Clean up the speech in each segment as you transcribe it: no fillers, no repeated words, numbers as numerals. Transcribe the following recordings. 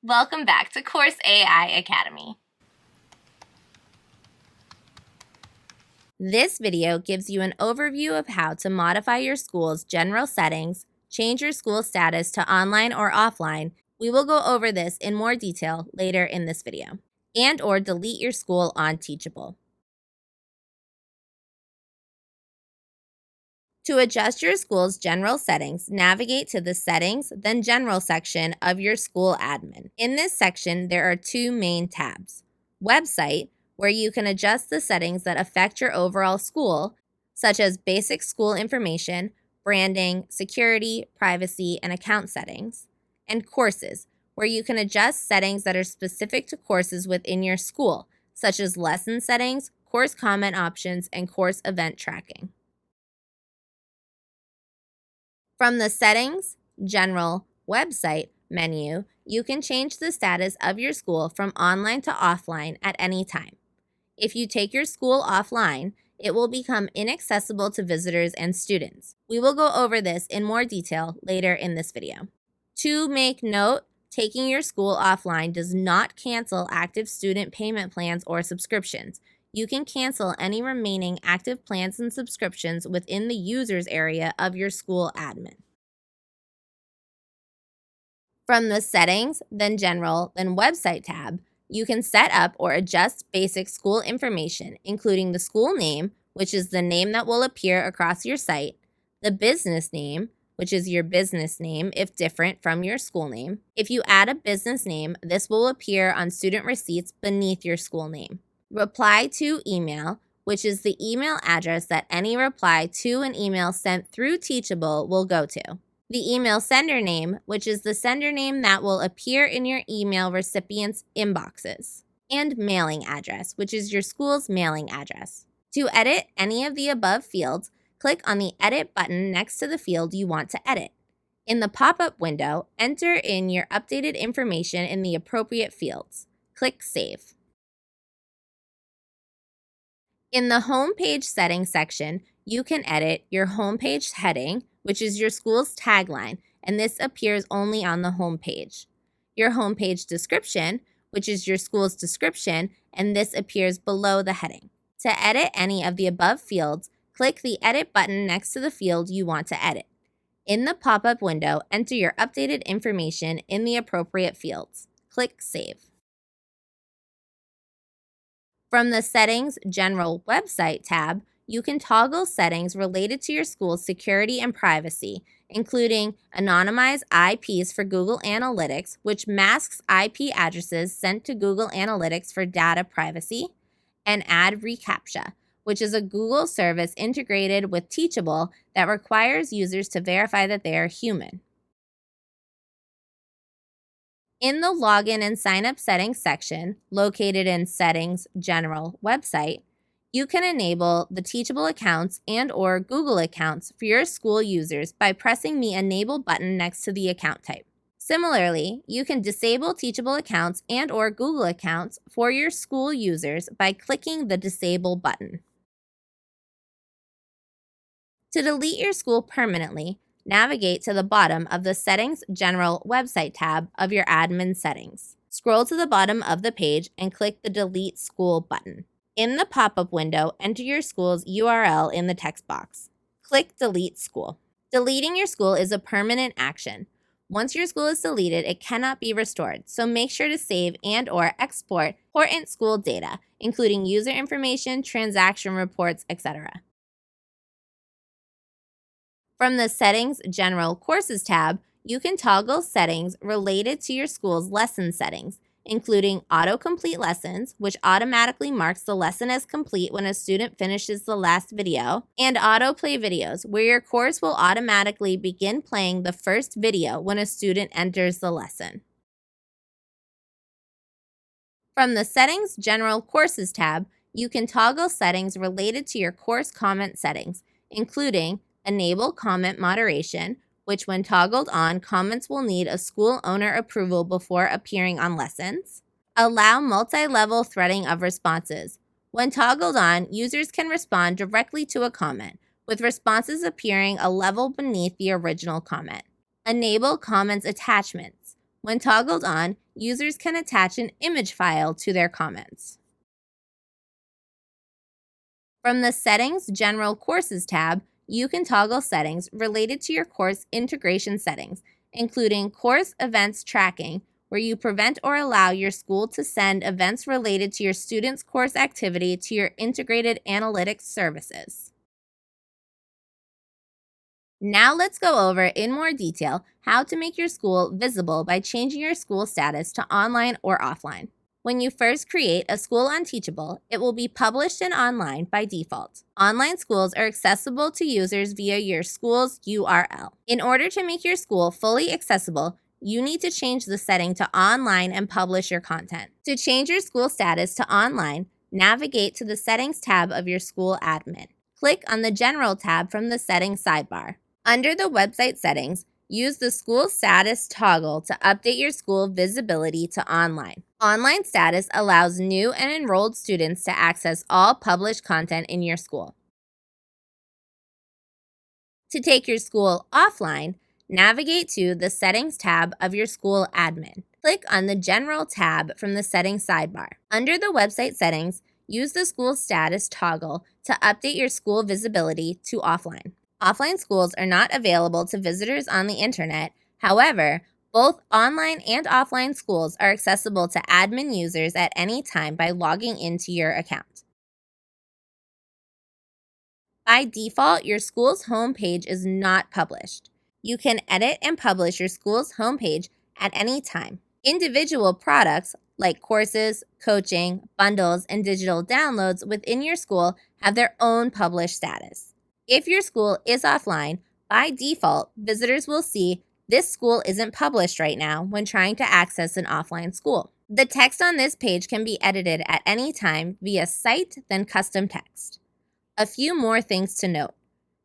Welcome back to CourseAI Academy. This video gives you an overview of how to modify your school's general settings, change your school status to online or offline. We will go over this in more detail later in this video, and/or delete your school on Teachable. To adjust your school's general settings, navigate to the Settings, then General section of your school admin. In this section, there are two main tabs. Website, where you can adjust the settings that affect your overall school, such as basic school information, branding, security, privacy, and account settings. And Courses, where you can adjust settings that are specific to courses within your school, such as lesson settings, course comment options, and course event tracking. From the Settings, General, Website menu, you can change the status of your school from online to offline at any time. If you take your school offline, it will become inaccessible to visitors and students. We will go over this in more detail later in this video. To make note, taking your school offline does not cancel active student payment plans or subscriptions. You can cancel any remaining active plans and subscriptions within the users area of your school admin. From the Settings, then General, then Website tab, you can set up or adjust basic school information, including the school name, which is the name that will appear across your site, the business name, which is your business name if different from your school name. If you add a business name, this will appear on student receipts beneath your school name. Reply to email, which is the email address that any reply to an email sent through Teachable will go to. The email sender name, which is the sender name that will appear in your email recipient's inboxes. And mailing address, which is your school's mailing address. To edit any of the above fields, click on the Edit button next to the field you want to edit. In the pop-up window, enter in your updated information in the appropriate fields. Click Save. In the Homepage Settings section, you can edit your homepage heading, which is your school's tagline, and this appears only on the homepage. Your homepage description, which is your school's description, and this appears below the heading. To edit any of the above fields, click the Edit button next to the field you want to edit. In the pop-up window, enter your updated information in the appropriate fields. Click Save. From the Settings General Website tab, you can toggle settings related to your school's security and privacy, including anonymize IPs for Google Analytics, which masks IP addresses sent to Google Analytics for data privacy, and add reCAPTCHA, which is a Google service integrated with Teachable that requires users to verify that they are human. In the Login and Sign Up Settings section, located in Settings General Website, you can enable the Teachable accounts and/or Google accounts for your school users by pressing the Enable button next to the account type. Similarly, you can disable Teachable accounts and/or Google accounts for your school users by clicking the Disable button. To delete your school permanently, navigate to the bottom of the Settings General Website tab of your admin settings. Scroll to the bottom of the page and click the Delete School button. In the pop-up window, enter your school's URL in the text box. Click Delete School. Deleting your school is a permanent action. Once your school is deleted, it cannot be restored, so make sure to save and/or export important school data, including user information, transaction reports, etc. From the Settings General Courses tab, you can toggle settings related to your school's lesson settings, including autocomplete lessons, which automatically marks the lesson as complete when a student finishes the last video, and autoplay videos, where your course will automatically begin playing the first video when a student enters the lesson. From the Settings General Courses tab, you can toggle settings related to your course comment settings, including Enable comment moderation, which when toggled on, comments will need a school owner approval before appearing on lessons. Allow multi-level threading of responses. When toggled on, users can respond directly to a comment, with responses appearing a level beneath the original comment. Enable comments attachments, When toggled on, users can attach an image file to their comments. From the Settings General Courses tab, you can toggle settings related to your course integration settings, including course events tracking, where you prevent or allow your school to send events related to your students' course activity to your integrated analytics services. Now let's go over in more detail how to make your school visible by changing your school status to online or offline. When you first create a school on Teachable, it will be published in online by default. Online schools are accessible to users via your school's URL. In order to make your school fully accessible, you need to change the setting to online and publish your content. To change your school status to online, navigate to the Settings tab of your school admin. Click on the General tab from the Settings sidebar. Under the website settings, use the school status toggle to update your school visibility to online. Online status allows new and enrolled students to access all published content in your school. To take your school offline, navigate to the Settings tab of your school admin. Click on the General tab from the Settings sidebar. Under the website settings, use the school status toggle to update your school visibility to offline. Offline schools are not available to visitors on the internet. However, both online and offline schools are accessible to admin users at any time by logging into your account. By default, your school's homepage is not published. You can edit and publish your school's homepage at any time. Individual products like courses, coaching, bundles, and digital downloads within your school have their own published status. If your school is offline, by default, visitors will see this school isn't published right now when trying to access an offline school. The text on this page can be edited at any time via Cite, then Custom Text. A few more things to note.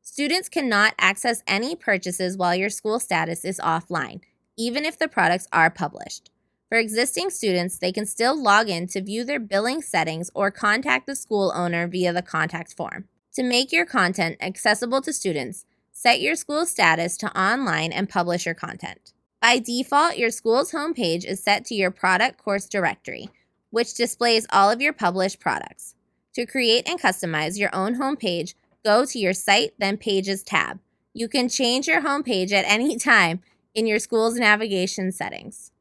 Students cannot access any purchases while your school status is offline, even if the products are published. For existing students, they can still log in to view their billing settings or contact the school owner via the contact form. To make your content accessible to students, set your school status to online and publish your content. By default, your school's homepage is set to your product course directory, which displays all of your published products. To create and customize your own homepage, go to your Site, then Pages tab. You can change your homepage at any time in your school's navigation settings.